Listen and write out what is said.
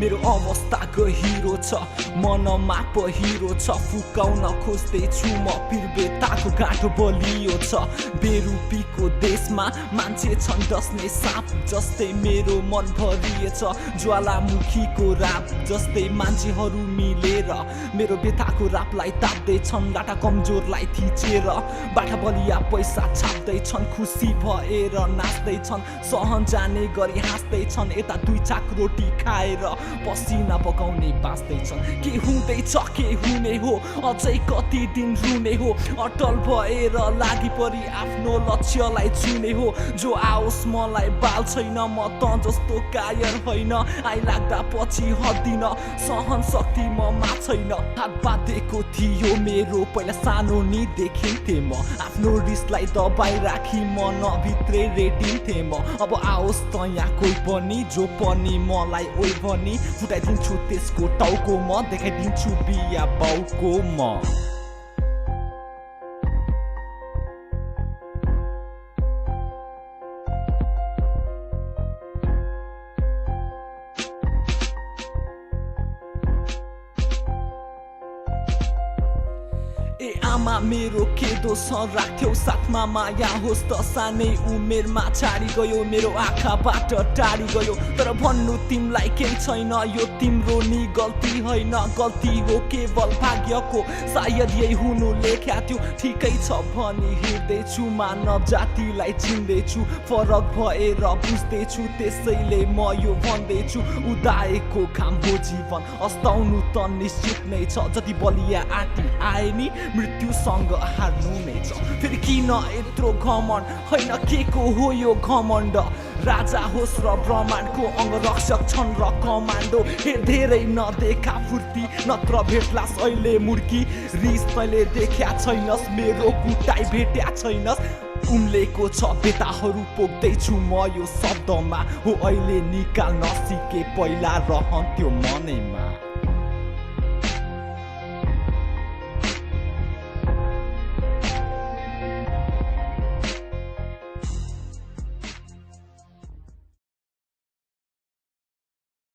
मेरो अवस्था गहिरो छ मनमा पहिरो छ फुकाउन खोज्दैछु म पिरबेताको गाँठो बलियो छ बेरुपीको देशमा मान्छे छन् डस्ने साप जस्तै मेरो मन भरिएछ ज्वालामुखीको राप जस्तै मान्छेहरू मिलेर मेरो बेताको रापलाई ताप्दैछन् लाटा कमजोरलाई थिचेर बाटा बलिया पैसा छाप्दैछन् खुसी भएर नाच्दैछन् सहन जाने गरी हाँस्दैछन् यता दुई चाक रोटी खाएर पसिना पकाउने बाँच्दैछन् के हुँदैछ के हुने हो अझै कति दिन रुने हो अटल भएर लागि परि आफ्नो लक्ष्यलाई छुने हो जो आओस् मलाई बाल छैन म त जस्तो कायर होइन आइलाग्दा पछि हट्दिन सहन शक्ति ममा छैन हात बाँधेको थियो मेरो पहिला सानो नि देखिन्थे म आफ्नो रिसलाई दबाई राखी मन भित्रै रेटिन्थे म अब आओस् त यहाँ कोही पनि जो पनि मलाई ओइ भनी फुटाइदिन्छु त्यसको टाउको म देखाइदिन्छु बिया बाउको म ए आमा मेरो के दोष राख्थ्यौ साथमा माया होस् त सानै उमेरमा छाडी गयो मेरो आँखाबाट टाढी गयो तर भन्नु तिमीलाई केही छैन यो तिम्रो नि गल्ती होइन गल्ती हो केवल भाग्यको सायद यही हुनु लेख्या थियो ठिकै छ भनी हिँड्दैछु मानव जातिलाई चिन्दैछु फरक भएर बुझ्दैछु त्यसैले म यो भन्दैछु उदाएको घाम हो जीवन अस्ताउनु त निश्चित नै छ जति बलिया आँटी आए नि मृत्युसँग हार्नु नै छ फेरि किन यत्रो घमण्ड होइन के को हो यो घमण्ड राजा होस् र ब्रह्माण्डको अंगरक्षक छन् र कमान्डो धेरै नदेखा फुर्ती नत्र भेट्लास् अहिले मुर्की रिस तैले देख्या छैनस् मेरो कुटाइ भेट्या छैनस् उम्लेको छ बेताहरू पोख्दैछु म यो शब्दमा हो अहिले निकाल्न सिके पहिला रहन्थ्यो मनैमा